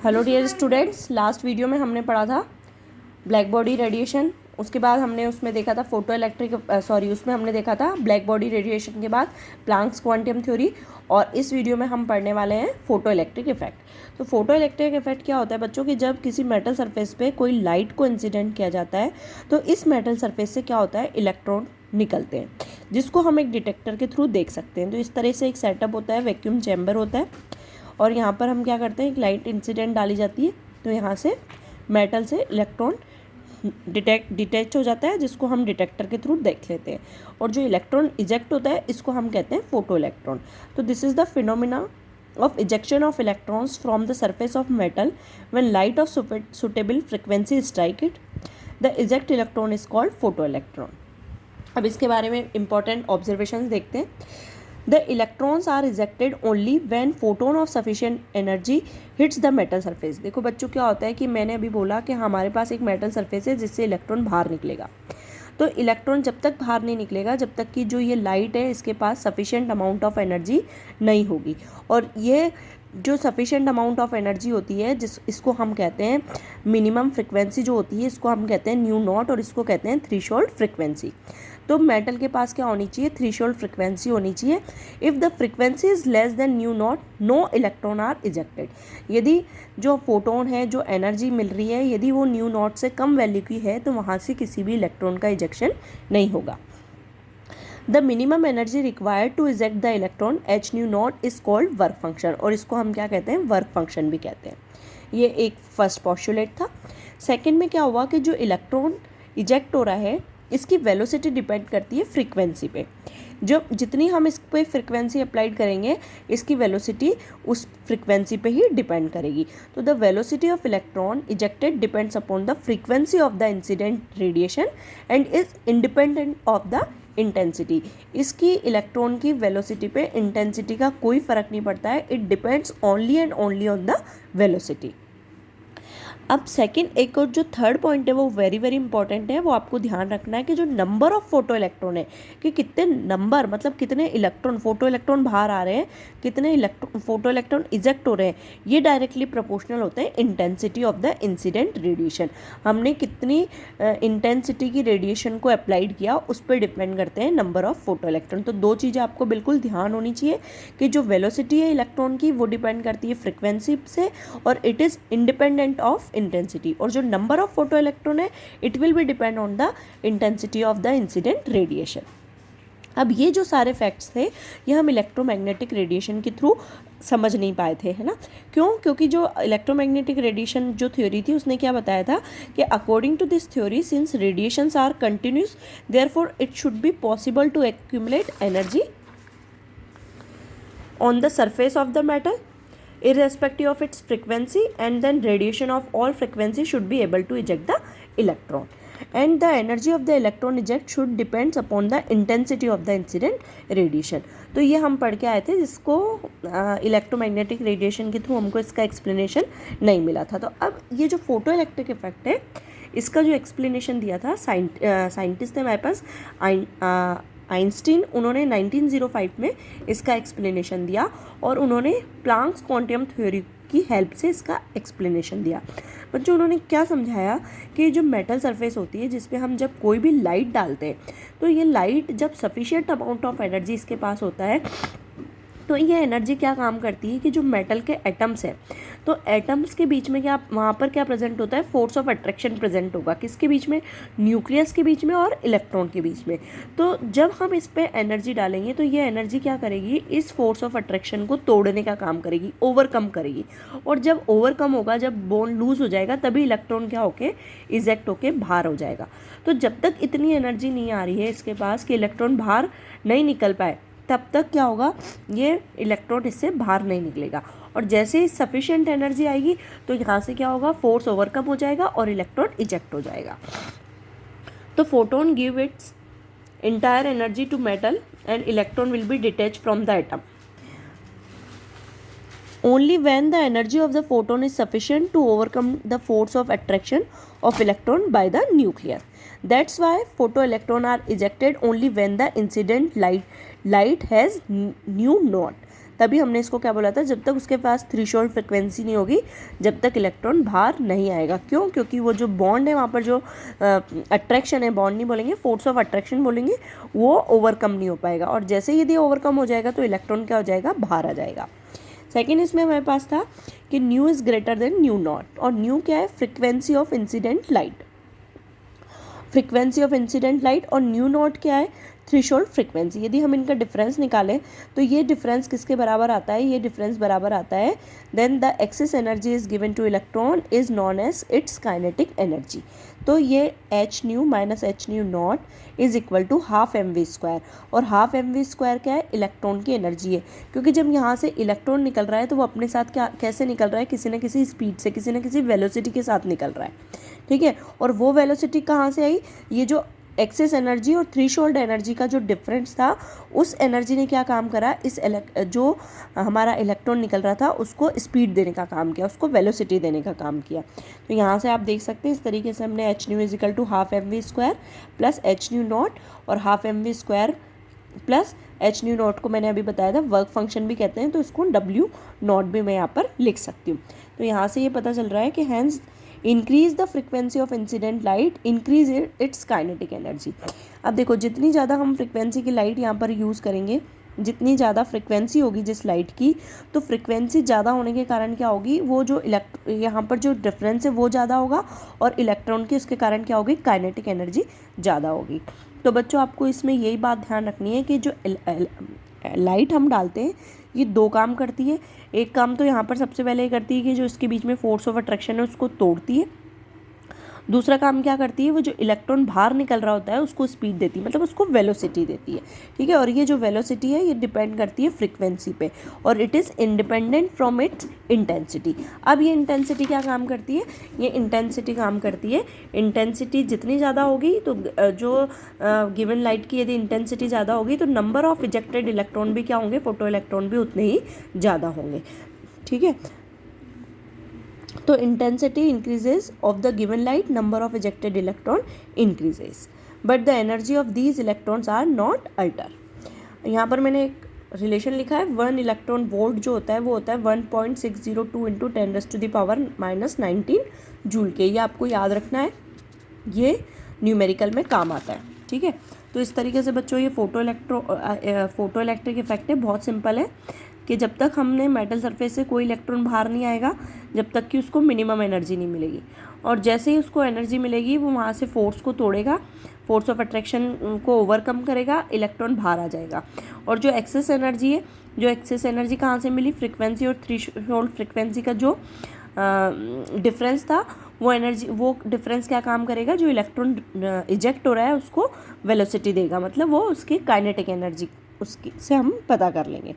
Hello dear students, last video में हमने पढ़ा था ब्लैक बॉडी रेडिएशन। उसके बाद हमने उसमें देखा था उसमें हमने देखा था ब्लैक बॉडी रेडिएशन के बाद प्लैंक्स क्वांटम थ्योरी। और इस वीडियो में हम पढ़ने वाले हैं फोटो इलेक्ट्रिक इफेक्ट। तो फोटो इलेक्ट्रिक इफेक्ट क्या होता है बच्चों कि जब किसी मेटल सरफेस पे कोई लाइट को इंसिडेंट किया जाता है तो इस मेटल सरफेस से क्या होता है, इलेक्ट्रॉन निकलते हैं जिसको हम एक डिटेक्टर के थ्रू देख सकते हैं। तो इस तरह से एक सेटअप होता है, वैक्यूम चैम्बर होता है और यहाँ पर हम क्या करते हैं, एक लाइट इंसिडेंट डाली जाती है तो यहाँ से मेटल से इलेक्ट्रॉन डिटैच हो जाता है जिसको हम डिटेक्टर के थ्रू देख लेते हैं। और जो इलेक्ट्रॉन इजेक्ट होता है इसको हम कहते हैं फोटो इलेक्ट्रॉन। तो this is the phenomena of ejection of electrons from the surface of metal when light of suitable frequency strike it. The eject electron is called photoelectron. अब इसके बारे में important observations देखते हैं। The electrons are ejected only when photon of sufficient energy hits the metal surface. देखो बच्चों, क्या होता है कि मैंने अभी बोला कि हमारे पास एक मेटल सरफेस है जिससे इलेक्ट्रॉन बाहर निकलेगा। तो इलेक्ट्रॉन जब तक बाहर नहीं निकलेगा जब तक कि जो ये लाइट है इसके पास सफिशिएंट अमाउंट ऑफ एनर्जी नहीं होगी। और ये जो सफिशिएंट अमाउंट ऑफ एनर्जी होती है इसको हम कहते हैं मिनिमम फ्रिक्वेंसी जो होती है, इसको हम कहते हैं न्यू नॉट और इसको कहते हैं थ्रेशोल्ड फ्रिक्वेंसी। तो मेटल के पास क्या होनी चाहिए, थ्रेशोल्ड फ्रिक्वेंसी होनी चाहिए। If the frequency is less than nu naught no electron are ejected. यदि जो फोटोन है, जो एनर्जी मिल रही है, यदि वो न्यू नॉट से कम वैल्यू की है तो वहाँ से किसी भी इलेक्ट्रॉन का इजेक्शन नहीं होगा। The minimum energy required to eject the electron h nu naught is called work function, और इसको हम क्या कहते हैं, वर्क फंक्शन भी कहते हैं। ये एक फर्स्ट पोस्टुलेट था। सेकेंड में क्या हुआ कि जो इलेक्ट्रॉन इजेक्ट हो रहा है इसकी वेलोसिटी डिपेंड करती है फ्रीक्वेंसी पे। जो जितनी हम इस पर फ्रीक्वेंसी अप्लाइड करेंगे इसकी वेलोसिटी उस फ्रीक्वेंसी पे ही डिपेंड करेगी। तो the velocity of electron ejected depends upon the frequency of the incident radiation and is independent of the intensity. इसकी इलेक्ट्रॉन की वेलोसिटी पे इंटेंसिटी का कोई फ़र्क नहीं पड़ता है, it depends only and only on the velocity. अब सेकंड एक और जो थर्ड पॉइंट है वो वेरी वेरी इंपॉर्टेंट है, वो आपको ध्यान रखना है कि जो नंबर ऑफ फोटो इलेक्ट्रॉन है कि कितने नंबर मतलब कितने इलेक्ट्रॉन फोटो इलेक्ट्रॉन बाहर आ रहे हैं, कितने फोटो इलेक्ट्रॉन इजेक्ट हो रहे हैं, ये डायरेक्टली प्रोपोर्शनल होते हैं intensity of the incident radiation. हमने कितनी इंटेंसिटी की रेडिएशन को अप्लाइड किया उस पर डिपेंड करते हैं नंबर ऑफ फोटो इलेक्ट्रॉन। तो दो चीज़ें आपको बिल्कुल ध्यान होनी चाहिए कि जो वेलोसिटी है इलेक्ट्रॉन की वो डिपेंड करती है फ्रिक्वेंसी से और it is independent of intensity, और जो नंबर ऑफ फोटो इलेक्ट्रॉन है it will be depend on the intensity of the incident radiation. अब ये जो सारे फैक्ट्स थे ये हम इलेक्ट्रोमैग्नेटिक रेडिएशन के थ्रू समझ नहीं पाए थे, है ना। क्यों? क्योंकि जो इलेक्ट्रोमैग्नेटिक रेडिएशन जो थ्योरी थी उसने क्या बताया था कि according to this theory since radiations are continuous therefore it should be possible to accumulate energy on the surface of the metal irrespective of its frequency, and then radiation of all frequency should be able to eject the electron, and the energy of the electron eject should depends upon the intensity of the incident radiation। तो ये हम पढ़ के आए थे जिसको electromagnetic radiation के through हमको इसका एक्सप्लेनेशन नहीं मिला था। तो अब ये जो फोटो इलेक्ट्रिक इफेक्ट है इसका जो एक्सप्लेनेशन दिया था साइंटिस्ट थे हमारे पास आइंस्टीन, उन्होंने 1905 में इसका एक्सप्लेनेशन दिया और उन्होंने प्लैंक्स क्वांटम थ्योरी की हेल्प से इसका एक्सप्लेनेशन दिया। बच्चों, उन्होंने क्या समझाया कि जो मेटल सरफेस होती है जिस पे हम जब कोई भी लाइट डालते हैं तो ये लाइट जब सफिशिएंट अमाउंट ऑफ एनर्जी इसके पास होता है तो ये एनर्जी क्या काम करती है कि जो मेटल के एटम्स हैं तो एटम्स के बीच में क्या वहाँ पर क्या प्रेजेंट होता है, फोर्स ऑफ अट्रैक्शन प्रेजेंट होगा। किसके बीच में? न्यूक्लियस के बीच में और इलेक्ट्रॉन के बीच में। तो जब हम इस पर एनर्जी डालेंगे तो ये एनर्जी क्या करेगी, इस फोर्स ऑफ अट्रैक्शन को तोड़ने का काम करेगी, ओवरकम करेगी। और जब ओवरकम होगा, जब बॉन्ड लूज हो जाएगा तभी इलेक्ट्रॉन क्या होके इजेक्ट होके बाहर हो जाएगा। तो जब तक इतनी एनर्जी नहीं आ रही है इसके पास कि इलेक्ट्रॉन बाहर नहीं निकल पाए तब तक क्या होगा, ये इलेक्ट्रॉन इससे बाहर नहीं निकलेगा। और जैसे ही सफिशिएंट एनर्जी आएगी तो यहाँ से क्या होगा, फोर्स ओवरकम हो जाएगा और इलेक्ट्रॉन इजेक्ट हो जाएगा। तो photon give its entire energy to metal and electron will be detach from the atom only when the energy of the photon is sufficient to overcome the force of attraction of electron by the nucleus. That's why photoelectrons are ejected only when the incident light has new node. तभी हमने इसको क्या बोला था, जब तक उसके पास threshold frequency नहीं होगी जब तक इलेक्ट्रॉन बाहर नहीं आएगा। क्यों? क्योंकि वो जो बॉन्ड है वहाँ पर जो अट्रैक्शन है, बॉन्ड नहीं बोलेंगे, फोर्स ऑफ अट्रैक्शन बोलेंगे, वो ओवरकम नहीं हो पाएगा। और जैसे यदि ओवरकम हो जाएगा तो इलेक्ट्रॉन क्या हो जाएगा, बाहर आ जाएगा। सेकेंड इसमें हमारे पास था कि new is greater than nu not. और न्यू क्या है, frequency of incident light, frequency of incident light. और न्यू नॉट क्या है, थ्रेशोल्ड फ्रिक्वेंसी। यदि हम इनका डिफरेंस निकालें तो ये डिफरेंस किसके बराबर आता है, ये डिफरेंस बराबर आता है then the excess energy is given to electron is known as its kinetic energy. तो ये h nu minus h nu naught is equal to half M we square. और हाफ एम वी स्क्वायर क्या है, electron की energy है। क्योंकि जब यहाँ से इलेक्ट्रॉन निकल रहा है तो वो अपने साथ क्या कैसे निकल रहा है, किसी न किसी स्पीड से, किसी न किसी वेलोसिटी के साथ निकल रहा है, ठीक है। और वो वेलोसिटी कहाँ से आई, ये जो एक्सेस एनर्जी और थ्रेशोल्ड एनर्जी का जो डिफरेंस था, उस एनर्जी ने क्या काम करा, जो हमारा इलेक्ट्रॉन निकल रहा था उसको स्पीड देने का काम किया, उसको वेलोसिटी देने का काम किया। तो यहाँ से आप देख सकते हैं इस तरीके से हमने H nu is equal to half M we square plus H nu not और half M we square plus H nu not को मैंने अभी बताया था वर्क फंक्शन भी कहते हैं, तो इसको डब्ल्यू नॉट भी मैं यहाँ पर लिख सकती हूँ। तो यहाँ से ये पता चल रहा है कि hence increase the frequency of incident light increase its kinetic energy. अब देखो जितनी ज़्यादा हम फ्रिक्वेंसी की लाइट यहाँ पर यूज़ करेंगे, जितनी ज़्यादा फ्रिक्वेंसी होगी जिस लाइट की, तो फ्रिक्वेंसी ज़्यादा होने के कारण क्या होगी, वो जो यहाँ पर जो डिफरेंस है वो ज़्यादा होगा और इलेक्ट्रॉन की उसके कारण क्या होगी, काइनेटिक एनर्जी ज़्यादा होगी। तो बच्चों आपको इसमें यही बात ध्यान रखनी है कि जो लाइट हम डालते हैं ये दो काम करती है। एक काम तो यहाँ पर सबसे पहले ये करती है कि जो इसके बीच में फोर्स ऑफ अट्रैक्शन है उसको तोड़ती है। दूसरा काम क्या करती है, वो जो इलेक्ट्रॉन बाहर निकल रहा होता है उसको स्पीड देती है, मतलब उसको वेलोसिटी देती है, ठीक है। और ये जो वेलोसिटी है ये डिपेंड करती है फ्रीक्वेंसी पे और it is independent from its intensity. अब ये इंटेंसिटी क्या काम करती है, ये इंटेंसिटी काम करती है, इंटेंसिटी जितनी ज़्यादा होगी तो जो गिवन लाइट की यदि इंटेंसिटी ज़्यादा होगी तो नंबर ऑफ इजेक्टेड इलेक्ट्रॉन भी क्या होंगे, फोटो इलेक्ट्रॉन भी उतने ही ज़्यादा होंगे, ठीक है। तो intensity increases of the given light, number of ejected electron increases, but the energy of these electrons are not alter. यहाँ पर मैंने एक रिलेशन लिखा है, 1 इलेक्ट्रॉन वोल्ट जो होता है वो होता है 1.602 इंटू 10⁻⁻19 जूल के। ये आपको याद रखना है, ये न्यूमेरिकल में काम आता है, ठीक है। तो इस तरीके से बच्चों ये फोटो इलेक्ट्रिक इफेक्ट है, बहुत सिंपल है कि जब तक हमने मेटल सरफेस से कोई इलेक्ट्रॉन बाहर नहीं आएगा जब तक कि उसको मिनिमम एनर्जी नहीं मिलेगी, और जैसे ही उसको एनर्जी मिलेगी वो वहाँ से फोर्स को तोड़ेगा, फोर्स ऑफ अट्रैक्शन को ओवरकम करेगा, इलेक्ट्रॉन बाहर आ जाएगा। और जो एक्सेस एनर्जी है, जो एक्सेस एनर्जी कहाँ से मिली, फ्रीक्वेंसी और थ्रेशोल्ड फ्रीक्वेंसी का जो डिफरेंस था, वो एनर्जी, वो डिफरेंस क्या काम करेगा, जो इलेक्ट्रॉन इजेक्ट हो रहा है उसको वेलोसिटी देगा, मतलब वो उसकी काइनेटिक एनर्जी उसकी से हम पता कर लेंगे,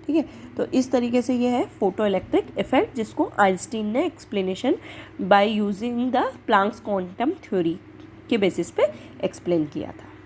ठीक है। तो इस तरीके से ये है फोटो इलेक्ट्रिक इफेक्ट, जिसको आइंस्टीन ने explanation by using the Planck's quantum theory के बेसिस पे एक्सप्लेन किया था।